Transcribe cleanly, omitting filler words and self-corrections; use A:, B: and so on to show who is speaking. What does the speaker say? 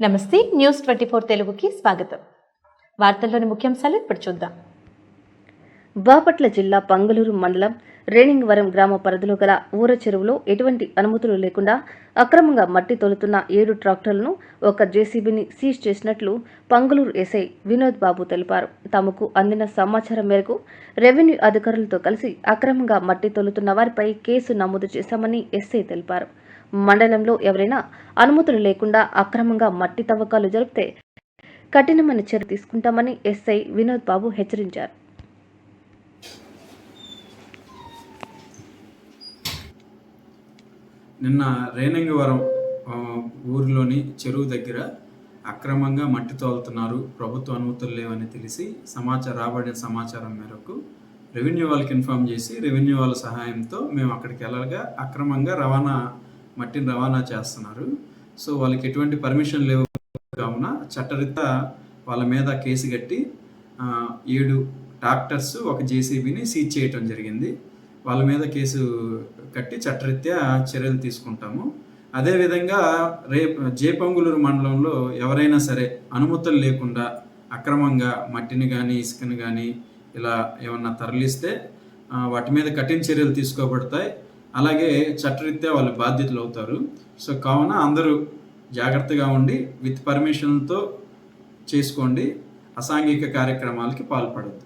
A: నమస్తే న్యూస్ 24 తెలుగుకి స్వాగతం. వార్తల్లోని ముఖ్యాంశాలు ఇప్పుడు చూద్దాం.
B: బాపట్ల జిల్లా పంగలూరు మండలం రేణింగవరం గ్రామ పరిధిలో గల ఊర చెరువులో ఎటువంటి అనుమతులు లేకుండా అక్రమంగా మట్టి తోలుతున్న 7 ట్రాక్టర్లను ఒక జేసీబీని సీజ్ చేసినట్లు పంగలూరు ఎస్ఐ వినోద్ బాబు తెలిపారు. తమకు అందిన సమాచారం మేరకు రెవెన్యూ అధికారులతో కలిసి అక్రమంగా మట్టి తోలుతున్న వారిపై కేసు నమోదు చేశామని ఎస్ఐ తెలిపారు. మండలంలో ఎవరైనా అనుమతులు లేకుండా అక్రమంగా మట్టి తవ్వకాలు జరిపితే కఠినమైన చర్య తీసుకుంటామని ఎస్ఐ వినోద్ బాబు హెచ్చరించారు.
C: నిన్న రేణింగవరం ఊరిలోని చెరువు దగ్గర అక్రమంగా మట్టి తోలుతున్నారు, ప్రభుత్వ అనుమతులు లేవని తెలిసి రాబడిన సమాచారం మేరకు రెవెన్యూ వాళ్ళకి ఇన్ఫామ్ చేసి రెవెన్యూ వాళ్ళ సహాయంతో మేము అక్కడికి వెళ్ళగా అక్రమంగా మట్టిని రవాణా చేస్తున్నారు. సో వాళ్ళకి ఎటువంటి పర్మిషన్ లేవు కావున చట్టరీత్యా వాళ్ళ మీద కేసు కట్టి 7 ట్రాక్టర్స్ ఒక జేసీబీని సీజ్ చేయటం జరిగింది. వాళ్ళ మీద కేసు కట్టి చట్టరీత్యా చర్యలు తీసుకుంటాము. అదేవిధంగా జేపంగులూరు మండలంలో ఎవరైనా సరే అనుమతులు లేకుండా అక్రమంగా మట్టిని కానీ ఇసుకని కానీ ఇలా ఏమన్నా తరలిస్తే వాటి మీద కఠిన చర్యలు తీసుకోబడతాయి. అలాగే చట్టరీత్యా వాళ్ళు బాధ్యతలు అవుతారు. సో కావున అందరూ జాగ్రత్తగా ఉండి విత్ పర్మిషన్తో చేసుకోండి, అసాంఘిక కార్యక్రమాలకి పాల్పడద్దు.